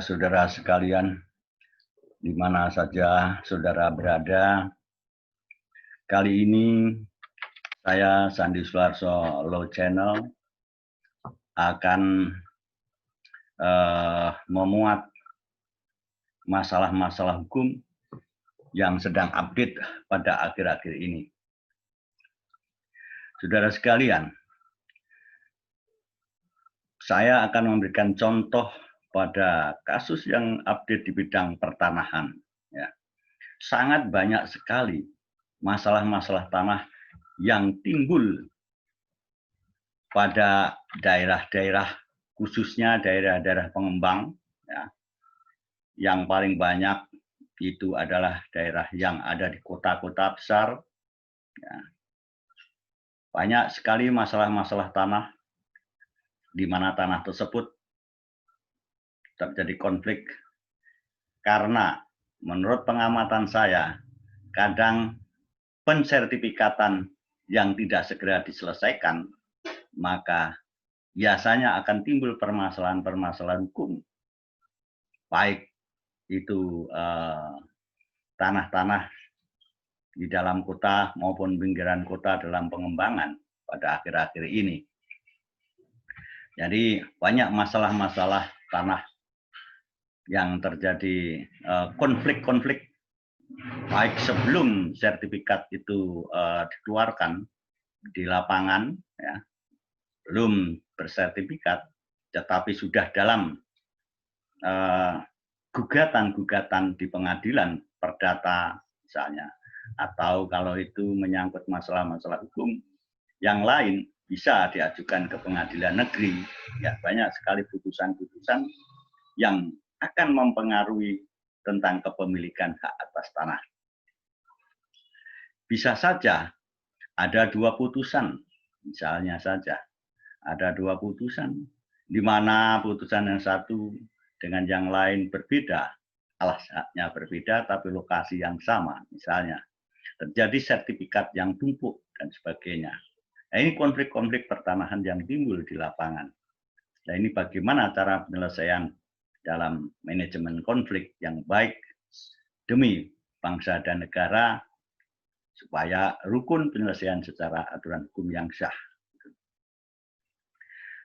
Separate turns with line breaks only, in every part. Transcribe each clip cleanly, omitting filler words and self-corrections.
Saudara sekalian, di mana saja saudara berada, kali ini saya Sandi Sularso Low Channel akan memuat masalah-masalah hukum yang sedang update pada akhir-akhir ini. Saudara sekalian, saya akan memberikan contoh pada kasus yang update di bidang pertanahan. Ya. Sangat banyak sekali masalah-masalah tanah yang timbul pada daerah-daerah, khususnya daerah-daerah pengembang. Ya. Yang paling banyak itu adalah daerah yang ada di kota-kota besar. Ya. Banyak sekali masalah-masalah tanah, di mana tanah tersebut terjadi konflik karena menurut pengamatan saya, kadang pensertifikatan yang tidak segera diselesaikan, maka biasanya akan timbul permasalahan-permasalahan hukum, baik itu tanah-tanah di dalam kota maupun pinggiran kota dalam pengembangan pada akhir-akhir ini. Jadi banyak masalah-masalah tanah yang terjadi konflik-konflik baik sebelum sertifikat itu dikeluarkan di lapangan, ya, belum bersertifikat, tetapi sudah dalam gugatan-gugatan di pengadilan perdata misalnya, atau kalau itu menyangkut masalah-masalah hukum yang lain bisa diajukan ke pengadilan negeri. Ya, banyak sekali putusan-putusan yang akan mempengaruhi tentang kepemilikan hak atas tanah. Bisa saja ada dua putusan, misalnya saja ada dua putusan, di mana putusan yang satu dengan yang lain berbeda, alasannya berbeda, tapi lokasi yang sama, misalnya terjadi sertifikat yang tumpuk dan sebagainya. Nah, ini konflik-konflik pertanahan yang timbul di lapangan. Nah, ini bagaimana cara penyelesaian dalam manajemen konflik yang baik demi bangsa dan negara, supaya rukun penyelesaian secara aturan hukum yang sah.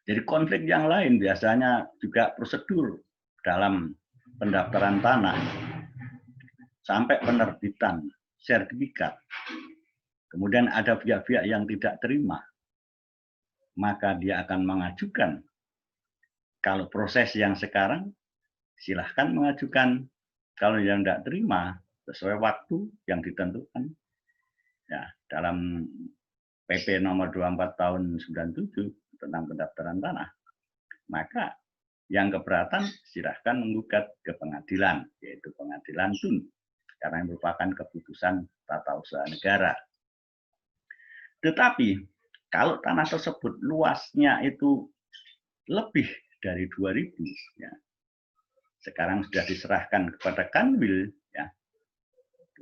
Jadi konflik yang lain biasanya juga prosedur dalam pendaftaran tanah sampai penerbitan sertifikat. Kemudian ada pihak-pihak yang tidak terima, maka dia akan mengajukan. Kalau proses yang sekarang, silahkan mengajukan. Kalau yang tidak terima, sesuai waktu yang ditentukan. Ya, dalam PP nomor 24 tahun 97 tentang pendaftaran tanah, maka yang keberatan silahkan menggugat ke pengadilan, yaitu pengadilan TUN, karena yang merupakan keputusan tata usaha negara. Tetapi kalau tanah tersebut luasnya itu lebih dari 2.000, ya, sekarang sudah diserahkan kepada Kanwil, ya,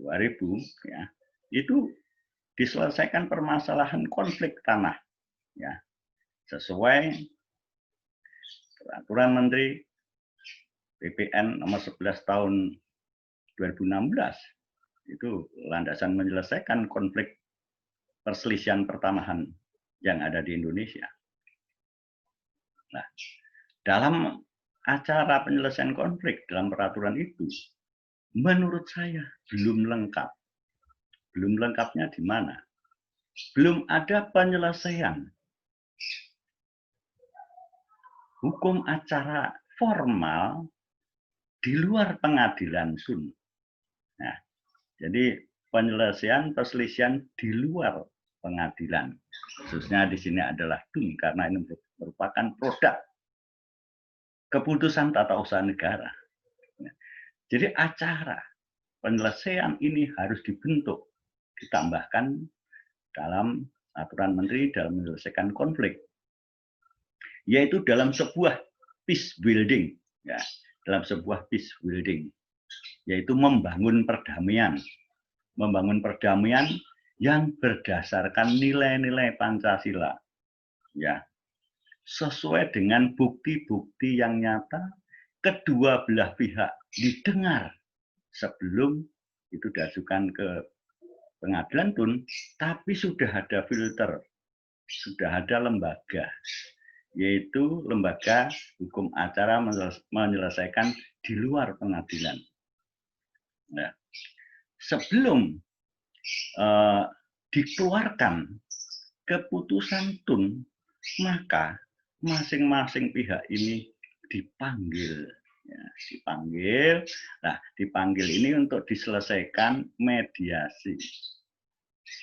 2.000, ya, itu diselesaikan permasalahan konflik tanah, ya, sesuai Peraturan Menteri PPN nomor 11 tahun 2016. Itu landasan menyelesaikan konflik perselisihan pertanahan yang ada di Indonesia. Nah, dalam acara penyelesaian konflik dalam peraturan itu, menurut saya belum lengkap. Belum lengkapnya di mana? Belum ada penyelesaian hukum acara formal di luar pengadilan SUN. Nah, jadi penyelesaian perselisihan di luar pengadilan, khususnya di sini adalah TUN, karena ini merupakan produk keputusan tata usaha negara. Jadi acara penyelesaian ini harus dibentuk, ditambahkan dalam aturan menteri dalam menyelesaikan konflik, yaitu dalam sebuah peace building, ya, dalam sebuah peace building, yaitu membangun perdamaian yang berdasarkan nilai-nilai Pancasila, ya, sesuai dengan bukti-bukti yang nyata, kedua belah pihak didengar sebelum itu diajukan ke pengadilan pun, tapi sudah ada filter, sudah ada lembaga, yaitu lembaga hukum acara menyelesaikan di luar pengadilan. Nah, sebelum dikeluarkan keputusan tun, maka masing-masing pihak ini dipanggil. Ya, dipanggil. Nah, dipanggil ini untuk diselesaikan mediasi.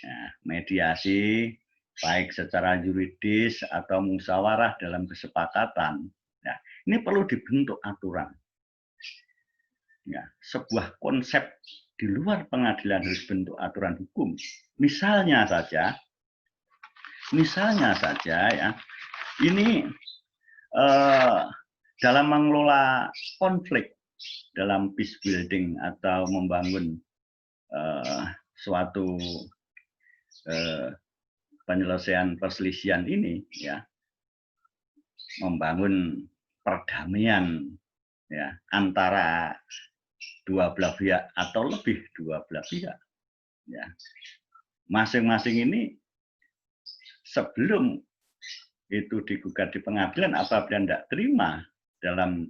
Ya, mediasi baik secara yuridis atau musyawarah dalam kesepakatan. Ya, ini perlu dibentuk aturan. Ya, sebuah konsep di luar pengadilan harus bentuk aturan hukum. Misalnya saja ya, ini dalam mengelola konflik dalam peace building atau membangun suatu penyelesaian perselisihan ini, ya, membangun perdamaian, ya, antara dua belah pihak atau lebih dua belah pihak, ya, masing-masing ini sebelum itu digugat di pengadilan, apabila tidak terima dalam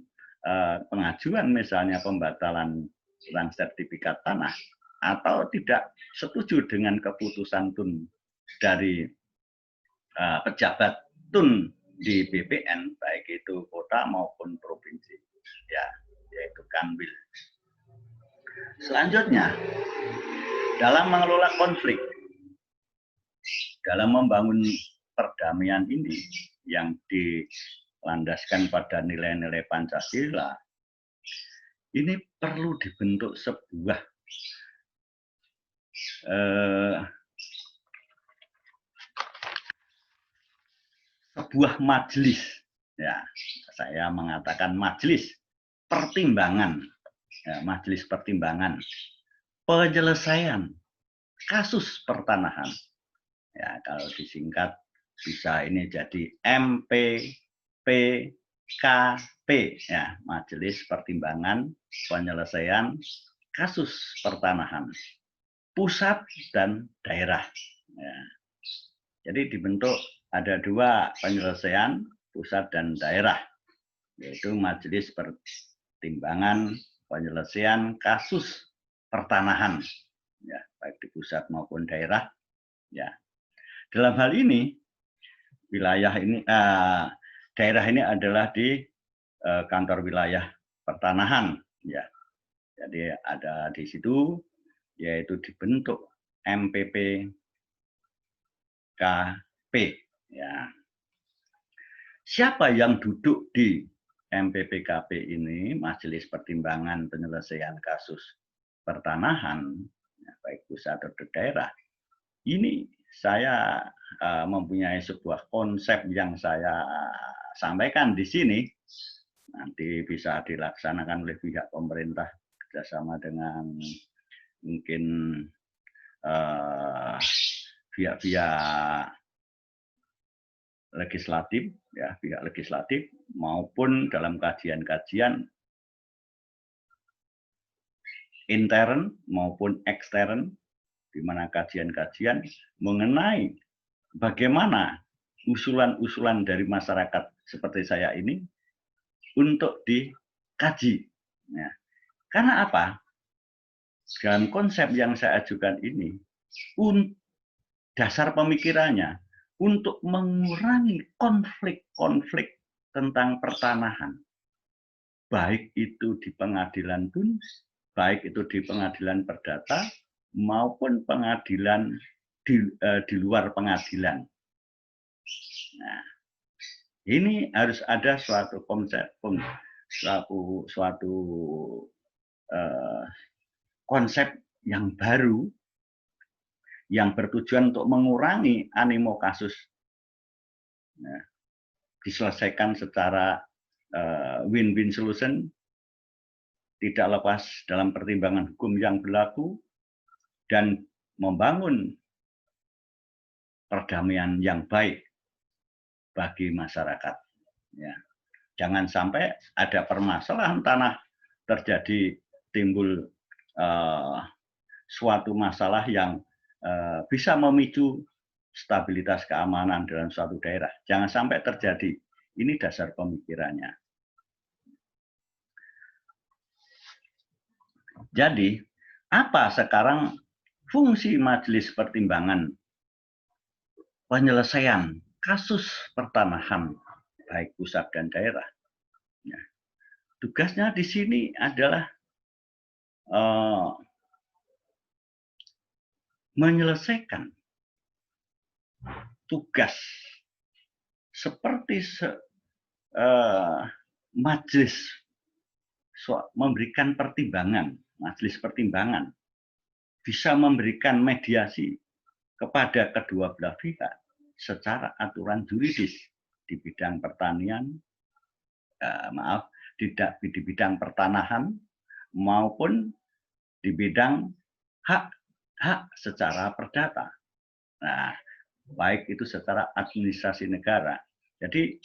pengajuan misalnya pembatalan tentang sertifikat tanah atau tidak setuju dengan keputusan tun dari pejabat tun di BPN, baik itu kota maupun provinsi, ya, yaitu Kanwil. Selanjutnya, dalam mengelola konflik, dalam membangun perdamaian ini yang dilandaskan pada nilai-nilai Pancasila, ini perlu dibentuk sebuah majelis, ya, saya mengatakan majelis pertimbangan, ya, majelis pertimbangan penyelesaian kasus pertanahan. Ya, kalau disingkat bisa ini jadi MPPKP, ya, Majelis Pertimbangan Penyelesaian Kasus Pertanahan pusat dan daerah. Ya. Jadi dibentuk ada dua penyelesaian, pusat dan daerah, yaitu Majelis Pertimbangan Penyelesaian Kasus Pertanahan, ya, baik di pusat maupun daerah. Ya, dalam hal ini wilayah ini daerah ini adalah di kantor wilayah pertanahan, ya. Jadi ada di situ, yaitu dibentuk MPPKP, ya. Siapa yang duduk di MPPKP ini, Majelis Pertimbangan Penyelesaian Kasus Pertanahan, ya, baik pusat atau daerah, ini saya mempunyai sebuah konsep yang saya sampaikan di sini, nanti bisa dilaksanakan oleh pihak pemerintah bersama dengan mungkin pihak-pihak legislatif, ya, pihak legislatif maupun dalam kajian-kajian intern maupun ekstern, di mana kajian-kajian mengenai bagaimana usulan-usulan dari masyarakat seperti saya ini untuk dikaji. Ya. Karena apa? Dalam konsep yang saya ajukan ini, dasar pemikirannya untuk mengurangi konflik-konflik tentang pertanahan, baik itu di pengadilan pun, baik itu di pengadilan perdata maupun pengadilan di luar pengadilan. Nah, ini harus ada suatu konsep, suatu konsep yang baru yang bertujuan untuk mengurangi animo kasus, nah, diselesaikan secara win-win solution, tidak lepas dalam pertimbangan hukum yang berlaku, dan membangun perdamaian yang baik bagi masyarakat. Ya. Jangan sampai ada permasalahan tanah terjadi timbul suatu masalah yang bisa memicu stabilitas keamanan dalam suatu daerah. Jangan sampai terjadi. Ini dasar pemikirannya. Jadi, apa sekarang fungsi majelis pertimbangan penyelesaian kasus pertanahan baik pusat dan daerah? Ya. Tugasnya di sini adalah menyelesaikan tugas seperti majelis memberikan pertimbangan, majelis pertimbangan bisa memberikan mediasi kepada kedua belah pihak secara aturan juridis di bidang pertanian, di bidang pertanahan maupun di bidang hak secara perdata. Nah, baik itu secara administrasi negara. Jadi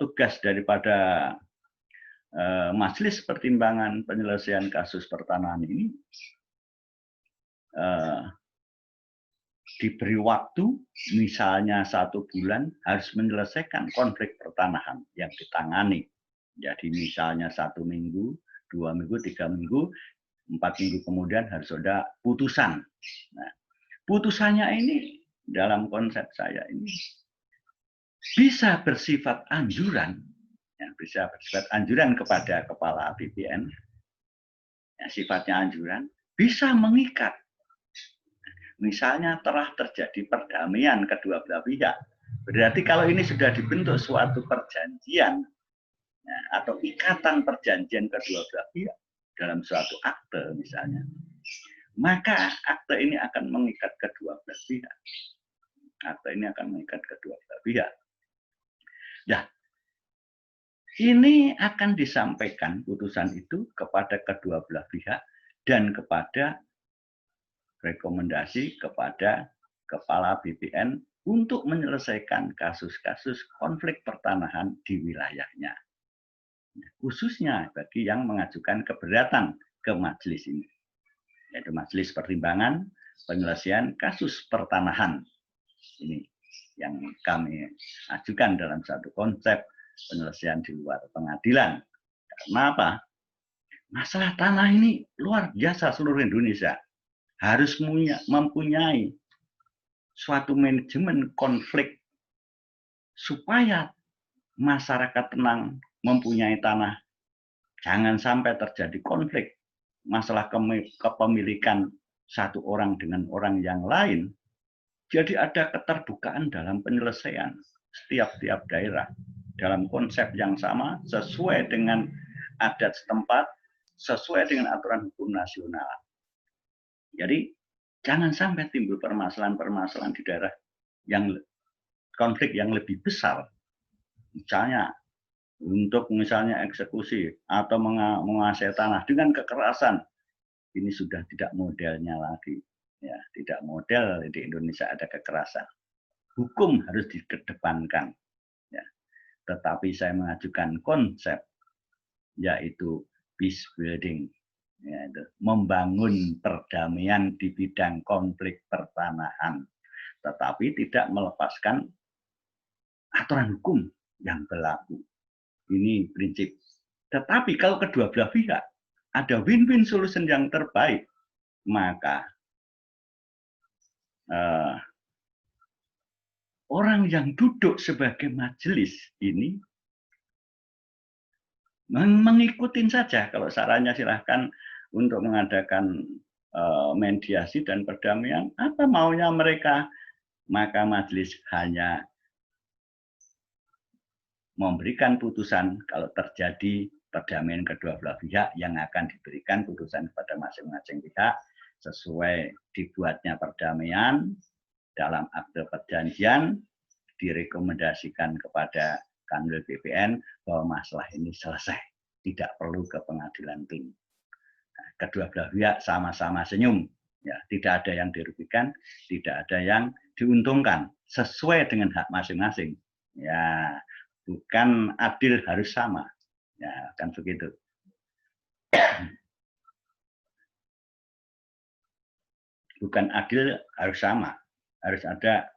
tugas daripada majelis pertimbangan penyelesaian kasus pertanahan ini diberi waktu, misalnya 1 bulan, harus menyelesaikan konflik pertanahan yang ditangani. Jadi misalnya 1 minggu, 2 minggu, 3 minggu, 4 minggu kemudian harus ada putusan. Nah, putusannya ini dalam konsep saya ini bisa bersifat anjuran, ya, bisa bersifat anjuran kepada kepala BPN, ya, sifatnya anjuran, bisa mengikat. Misalnya telah terjadi perdamaian kedua belah pihak. Berarti kalau ini sudah dibentuk suatu perjanjian ya, atau ikatan perjanjian kedua belah pihak dalam suatu akte misalnya, maka akte ini akan mengikat kedua belah pihak. Akte ini akan mengikat kedua belah pihak. Ya, ini akan disampaikan putusan itu kepada kedua belah pihak dan kepada rekomendasi kepada kepala BPN untuk menyelesaikan kasus-kasus konflik pertanahan di wilayahnya. Khususnya bagi yang mengajukan keberatan ke majelis ini. Yaitu majelis pertimbangan penyelesaian kasus pertanahan. Ini yang kami ajukan dalam satu konsep penyelesaian di luar pengadilan. Karena apa? Masalah tanah ini luar biasa seluruh Indonesia. Harus mempunyai suatu manajemen konflik supaya masyarakat tenang mempunyai tanah. Jangan sampai terjadi konflik masalah kepemilikan satu orang dengan orang yang lain. Jadi ada keterbukaan dalam penyelesaian setiap daerah dalam konsep yang sama sesuai dengan adat setempat, sesuai dengan aturan hukum nasional. Jadi jangan sampai timbul permasalahan-permasalahan di daerah yang konflik yang lebih besar. Misalnya untuk misalnya eksekusi atau menguasai tanah dengan kekerasan. Ini sudah tidak modelnya lagi. Ya, tidak model di Indonesia ada kekerasan. Hukum harus dikedepankan. Ya. Tetapi saya mengajukan konsep yaitu peace building. Yaitu membangun perdamaian di bidang konflik pertanahan. Tetapi tidak melepaskan aturan hukum yang berlaku. Ini prinsip. Tetapi kalau kedua belah pihak ada win-win solution yang terbaik, maka orang yang duduk sebagai majelis ini mengikuti saja. Kalau sarannya silahkan untuk mengadakan mediasi dan perdamaian, apa maunya mereka, maka majelis hanya memberikan putusan kalau terjadi perdamaian kedua belah pihak yang akan diberikan putusan kepada masing-masing pihak sesuai dibuatnya perdamaian dalam akte perjanjian, direkomendasikan kepada Kanwil BPN bahwa masalah ini selesai, tidak perlu ke pengadilan tinggi. Nah, kedua belah pihak sama-sama senyum, ya, tidak ada yang dirugikan, tidak ada yang diuntungkan, sesuai dengan hak masing-masing. Ya, bukan adil harus sama. Ya, kan begitu. Bukan adil harus sama, harus ada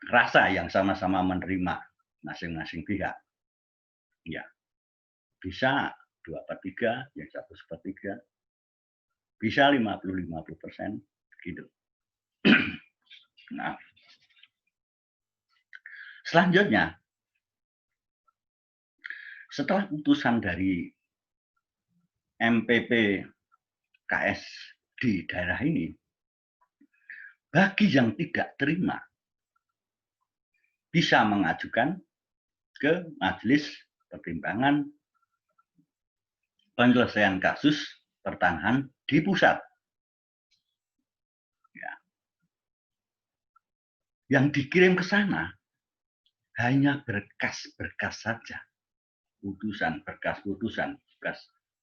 rasa yang sama-sama menerima masing-masing pihak. Ya, bisa 2/3, yang 1/3, bisa 50-50%, gitu. Nah, selanjutnya, setelah putusan dari MPP KS di daerah ini, bagi yang tidak terima, bisa mengajukan ke Majelis Pertimbangan Penyelesaian Kasus Pertanahan di pusat. Ya. Yang dikirim ke sana hanya berkas-berkas saja. Putusan, berkas putusan,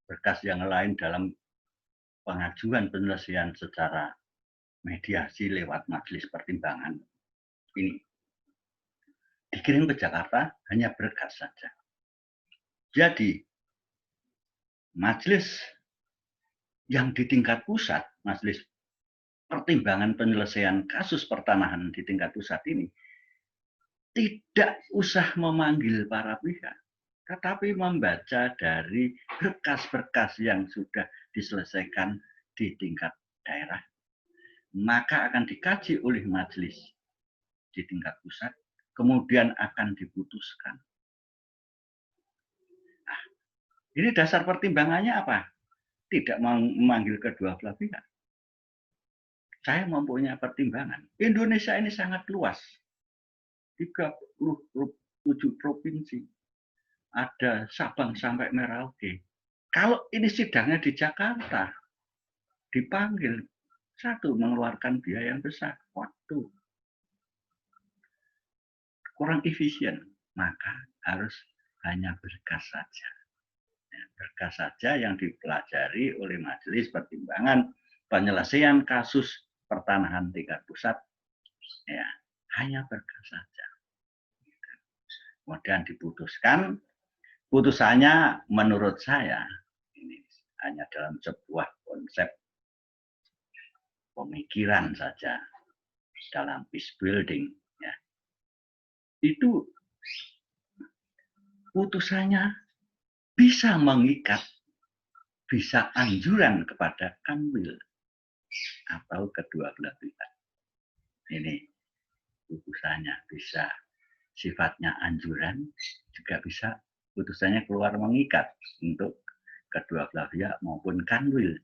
berkas yang lain dalam pengajuan penyelesaian secara mediasi lewat majelis pertimbangan ini dikirim ke Jakarta hanya berkas saja. Jadi majelis yang di tingkat pusat, majelis pertimbangan penyelesaian kasus pertanahan di tingkat pusat ini tidak usah memanggil para pihak, tetapi membaca dari berkas-berkas yang sudah diselesaikan di tingkat daerah, maka akan dikaji oleh majelis di tingkat pusat, kemudian akan diputuskan. Nah, ini dasar pertimbangannya apa? Tidak memanggil kedua belah pihak. Saya mempunyai pertimbangan. Indonesia ini sangat luas. 37 provinsi. Ada Sabang sampai Merauke. Kalau ini sidangnya di Jakarta, dipanggil, satu, mengeluarkan biaya yang besar, waktu, kurang efisien, maka harus hanya berkas saja. Berkas saja yang dipelajari oleh Majelis Pertimbangan Penyelesaian Kasus Pertanahan tingkat pusat, ya, hanya berkas saja. Kemudian diputuskan, putusannya menurut saya ini hanya dalam sebuah konsep pemikiran saja dalam peace building, ya. Itu putusannya bisa mengikat, bisa anjuran kepada kanwil atau kedua belah pihak. Ini putusannya bisa sifatnya anjuran, juga bisa putusannya keluar mengikat untuk kedua belah pihak maupun kanwil.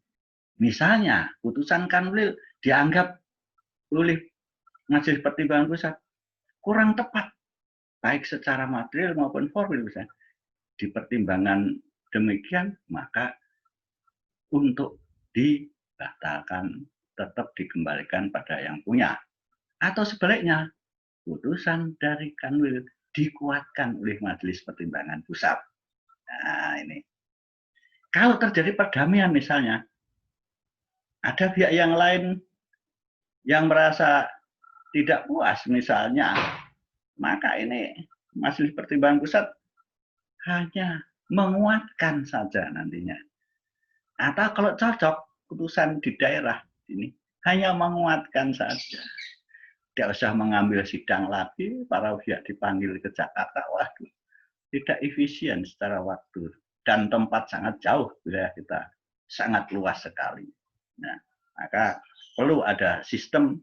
Misalnya putusan kanwil dianggap oleh Majelis Pertimbangan Pusat kurang tepat, baik secara material maupun formil, misalnya di pertimbangan demikian, maka untuk dibatalkan, tetap dikembalikan pada yang punya. Atau sebaliknya, putusan dari kanwil dikuatkan oleh Majelis Pertimbangan Pusat. Nah, ini. Kalau terjadi perdamaian misalnya, ada pihak yang lain yang merasa tidak puas misalnya, maka ini Majelis Pertimbangan Pusat hanya menguatkan saja nantinya. Atau kalau cocok putusan di daerah ini hanya menguatkan saja. Tidak usah mengambil sidang lagi, para pihak dipanggil ke Jakarta, waduh, tidak efisien secara waktu dan tempat sangat jauh, ya, kita sangat luas sekali. Nah, maka perlu ada sistem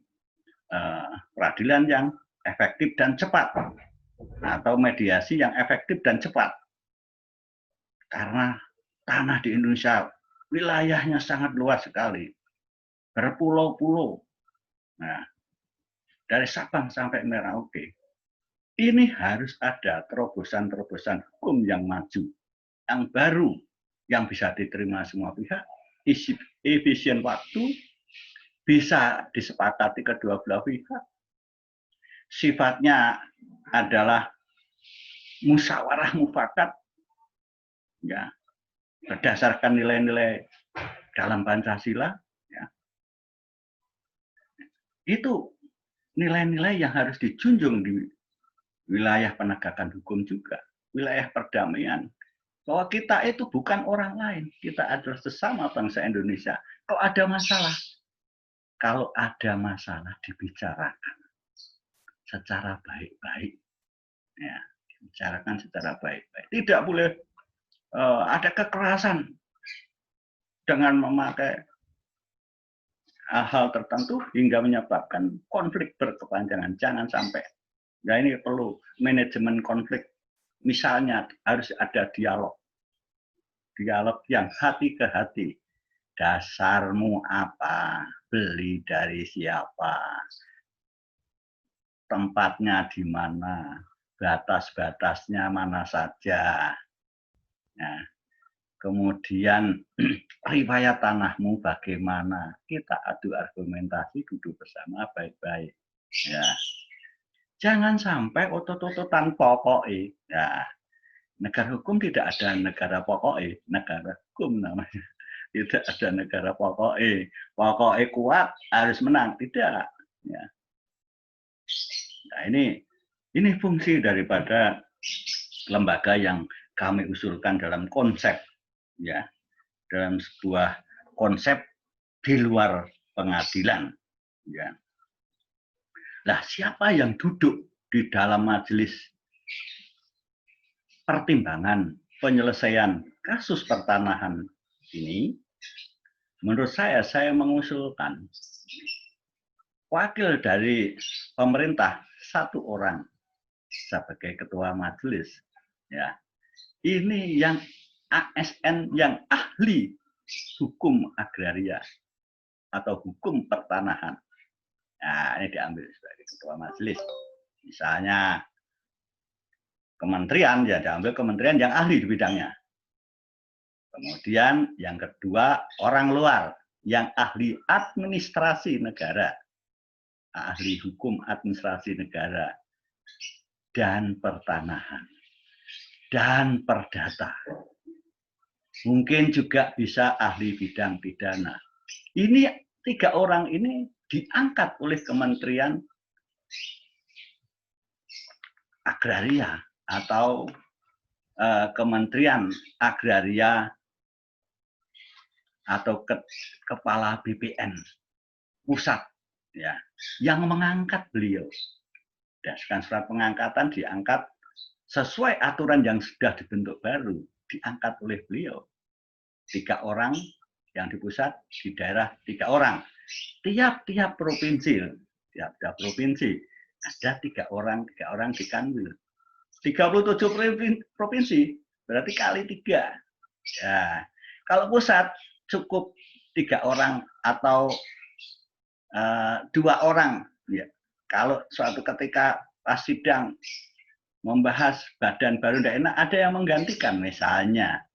peradilan yang efektif dan cepat, atau mediasi yang efektif dan cepat. Karena tanah di Indonesia wilayahnya sangat luas sekali, berpulau-pulau. Nah, dari Sabang sampai Merauke, ini harus ada terobosan-terobosan hukum yang maju, yang baru, yang bisa diterima semua pihak, efisien waktu, bisa disepakati kedua belah pihak, sifatnya adalah musyawarah mufakat, ya, berdasarkan nilai-nilai dalam Pancasila, ya. Itu nilai-nilai yang harus dijunjung di wilayah penegakan hukum juga, wilayah perdamaian. Bahwa kita itu bukan orang lain, kita adalah sesama bangsa Indonesia. Kalau ada masalah dibicarakan secara baik-baik, ya, dibicarakan secara baik-baik. Tidak boleh ada kekerasan dengan memakai hal tertentu hingga menyebabkan konflik berkepanjangan. Jangan sampai. Nah, ini perlu manajemen konflik. Misalnya harus ada dialog. Dialog yang hati ke hati. Dasarmu apa? Beli dari siapa? Tempatnya di mana? Batas-batasnya mana saja? Nah, kemudian riwayat tanahmu bagaimana? Kita adu argumentasi, duduk bersama baik-baik. Ya, jangan sampai otot-ototan pokoknya. Ya, negara hukum tidak ada negara pokoknya, negara hukum namanya. Tidak ada negara pokoknya. Pokoknya kuat harus menang, tidak. Ya. Nah, ini fungsi daripada lembaga yang kami usulkan dalam konsep, ya, dalam sebuah konsep di luar pengadilan. Ya. Nah, siapa yang duduk di dalam majelis pertimbangan penyelesaian kasus pertanahan ini? Menurut saya mengusulkan wakil dari pemerintah 1 orang sebagai ketua majelis. Ya, ini yang ASN yang ahli hukum agraria atau hukum pertanahan. Nah, ini diambil sebagai ketua majelis. Misalnya kementerian, ya diambil kementerian yang ahli di bidangnya. Kemudian yang kedua, orang luar yang ahli administrasi negara, ahli hukum administrasi negara, dan pertanahan, dan perdata. Mungkin juga bisa ahli bidang pidana. Ini 3 orang ini diangkat oleh Kementerian Agraria atau Kementerian Agraria atau Kepala BPN pusat, ya, yang mengangkat beliau. Berdasarkan surat pengangkatan diangkat sesuai aturan yang sudah dibentuk baru, diangkat oleh beliau. 3 orang yang di pusat, di daerah 3 orang. Tiap-tiap provinsi ada 3 orang di Kanwil. 37 provinsi, berarti kali 3. Ya, kalau pusat cukup 3 orang atau 2 orang. Ya. Kalau suatu ketika pas sidang membahas badan baru tidak enak, ada yang menggantikan misalnya.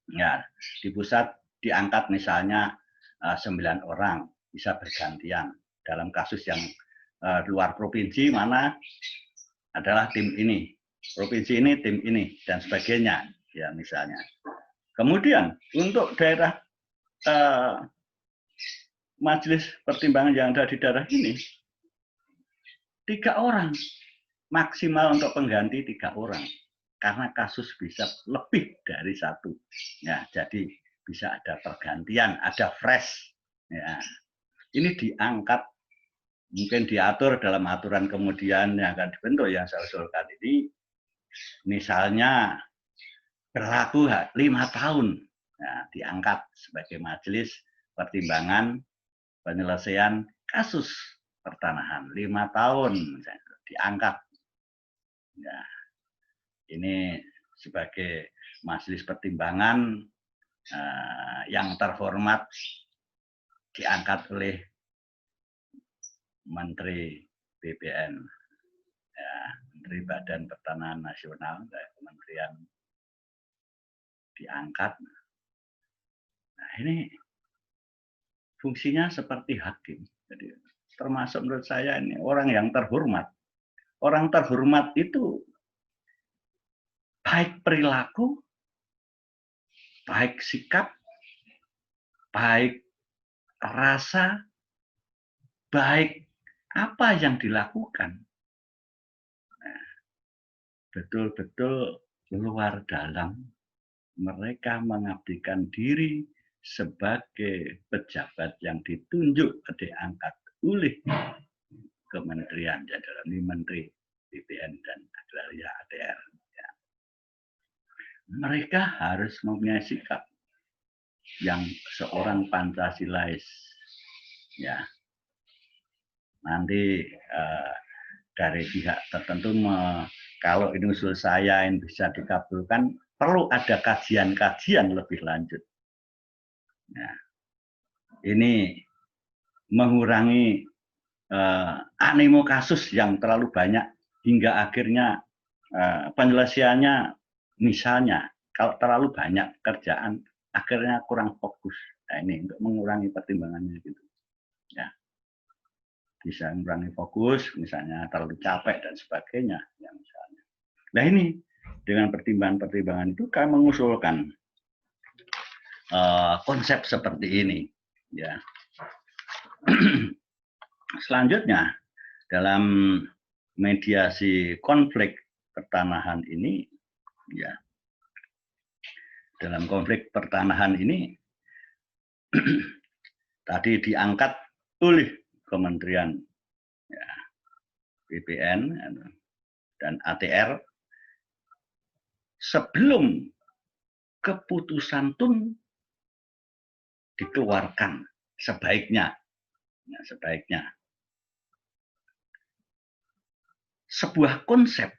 Ya, di pusat diangkat misalnya 9 orang, bisa bergantian. Dalam kasus yang luar provinsi mana adalah tim ini, provinsi ini tim ini dan sebagainya, ya misalnya. Kemudian untuk daerah majelis pertimbangan yang ada di daerah ini 3 orang maksimal, untuk pengganti 3 orang karena kasus bisa lebih dari 1. Ya, jadi bisa ada pergantian, ada fresh. Ya, ini diangkat, mungkin diatur dalam aturan kemudian yang akan dibentuk yang saya usulkan ini, misalnya berlaku 5 tahun, nah, diangkat sebagai majelis pertimbangan penyelesaian kasus pertanahan 5 tahun, misalnya, diangkat. Ya, ini sebagai majelis pertimbangan yang terhormat diangkat oleh Menteri BPN, ya, Menteri Badan Pertanahan Nasional, kementerian diangkat. Nah, ini fungsinya seperti hakim. Jadi termasuk menurut saya ini orang yang terhormat. Orang terhormat itu baik perilaku, baik sikap, baik rasa, baik apa yang dilakukan. Nah, betul-betul luar dalam mereka mengabdikan diri sebagai pejabat yang ditunjuk diangkat oleh kementerian, ya dalam ini Menteri BPN dan Agraria ATR. Ya. Mereka harus mempunyai sikap yang seorang Pancasilais. Ya, nanti dari pihak tertentu kalau ini usul saya yang bisa dikabulkan, perlu ada kajian-kajian lebih lanjut. Nah, ini mengurangi animo kasus yang terlalu banyak hingga akhirnya penyelesaiannya, misalnya kalau terlalu banyak kerjaan akhirnya kurang fokus. Nah, ini untuk mengurangi pertimbangannya gitu. Ya. Bisa mengurangi fokus, misalnya terlalu capek dan sebagainya, ya misalnya. Nah ini dengan pertimbangan-pertimbangan itu kami mengusulkan konsep seperti ini. Ya. Selanjutnya dalam mediasi konflik pertanahan ini, ya dalam konflik pertanahan ini tadi diangkat oleh Kementerian ya, BPN dan ATR sebelum keputusan tun dikeluarkan sebaiknya, ya, sebaiknya sebuah konsep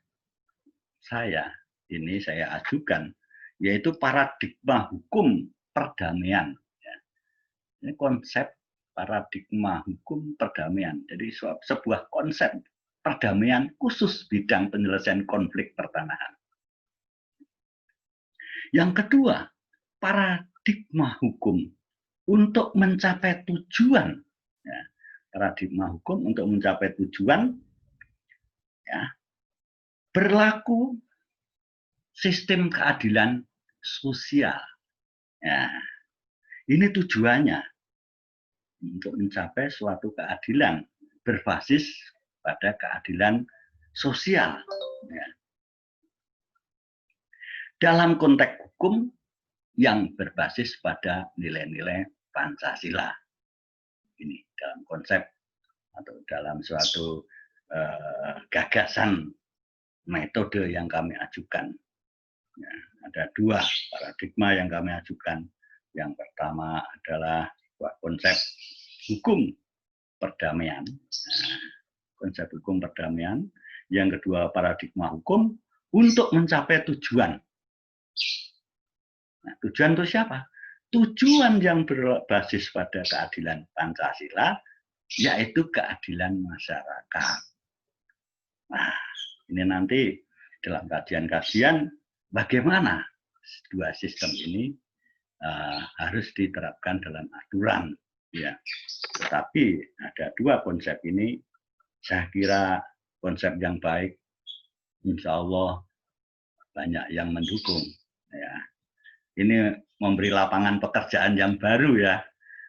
saya ajukan yaitu paradigma hukum perdamaian. Ya. Ini konsep paradigma hukum perdamaian. Jadi sebuah konsep perdamaian khusus bidang penyelesaian konflik pertanahan. Yang kedua, paradigma hukum untuk mencapai tujuan. Ya, paradigma hukum untuk mencapai tujuan ya, berlaku sistem keadilan sosial. Ya, ini tujuannya untuk mencapai suatu keadilan berbasis pada keadilan sosial. Ya. Dalam konteks hukum yang berbasis pada nilai-nilai Pancasila. Ini dalam konsep atau dalam suatu gagasan metode yang kami ajukan. Ya, ada dua paradigma yang kami ajukan. Yang pertama adalah konsep hukum perdamaian. Nah, konsep hukum perdamaian. Yang kedua paradigma hukum untuk mencapai tujuan. Nah, tujuan itu siapa? Tujuan yang berbasis pada keadilan Pancasila, yaitu keadilan masyarakat. Nah, ini nanti dalam kajian-kajian bagaimana dua sistem ini harus diterapkan dalam aturan. Ya, tetapi ada dua konsep ini, saya kira konsep yang baik, insya Allah banyak yang mendukung. Ya, ini memberi lapangan pekerjaan yang baru ya,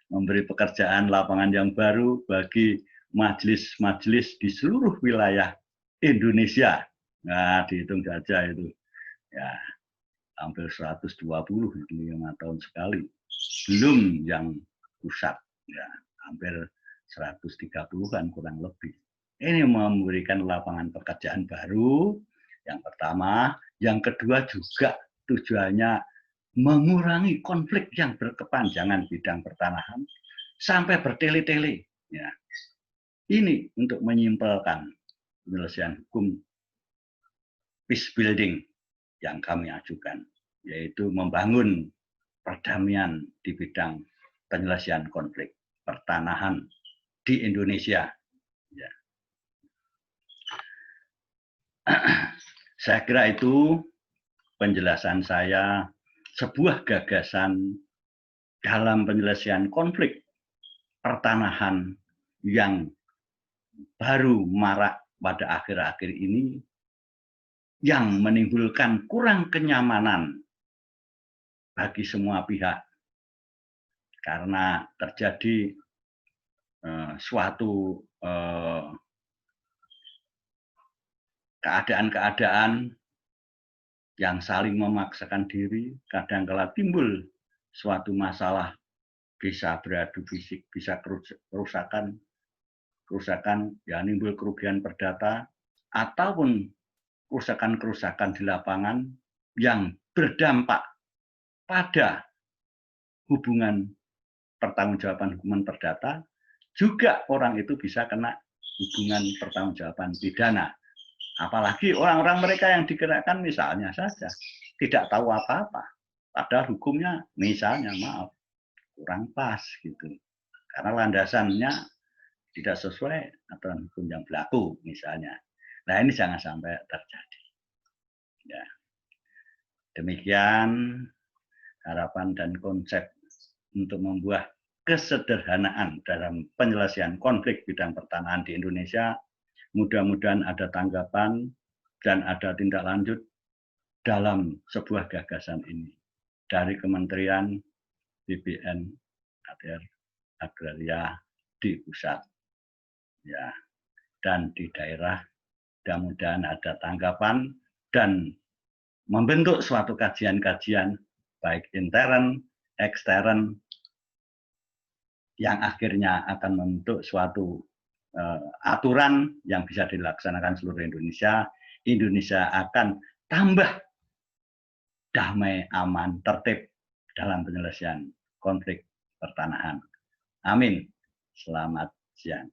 memberi pekerjaan lapangan yang baru bagi majelis-majelis di seluruh wilayah Indonesia. Nah, dihitung saja itu ya hampir 120 itu 5 tahun sekali. Belum yang pusat ya hampir 130-an kurang lebih. Ini memberikan lapangan pekerjaan baru yang pertama, yang kedua juga tujuannya mengurangi konflik yang berkepanjangan bidang pertanahan sampai bertele-tele. Ya. Ini untuk menyimpulkan penyelesaian hukum peace building yang kami ajukan, yaitu membangun perdamaian di bidang penyelesaian konflik pertanahan di Indonesia. Ya. Saya kira itu penjelasan saya, sebuah gagasan dalam penyelesaian konflik pertanahan yang baru marak pada akhir-akhir ini, yang menimbulkan kurang kenyamanan bagi semua pihak karena terjadi suatu keadaan-keadaan yang saling memaksakan diri, kadang-kala timbul suatu masalah, bisa beradu fisik, bisa kerusakan, ya nimbul kerugian perdata, ataupun kerusakan-kerusakan di lapangan yang berdampak pada hubungan pertanggungjawaban hukuman perdata, juga orang itu bisa kena hubungan pertanggungjawaban pidana. Apalagi orang-orang mereka yang digerakkan misalnya saja tidak tahu apa-apa, padahal hukumnya misalnya maaf kurang pas gitu, karena landasannya tidak sesuai aturan hukum yang berlaku misalnya. Nah ini jangan sampai terjadi. Ya. Demikian harapan dan konsep untuk membuat kesederhanaan dalam penyelesaian konflik bidang pertanahan di Indonesia. Mudah-mudahan ada tanggapan dan ada tindak lanjut dalam sebuah gagasan ini dari Kementerian BPN Agraria di pusat, ya, dan di daerah. Mudah-mudahan ada tanggapan dan membentuk suatu kajian-kajian baik intern, ekstern, yang akhirnya akan membentuk suatu aturan yang bisa dilaksanakan seluruh Indonesia. Indonesia akan tambah damai, aman, tertib dalam penyelesaian konflik pertanahan. Amin. Selamat siang.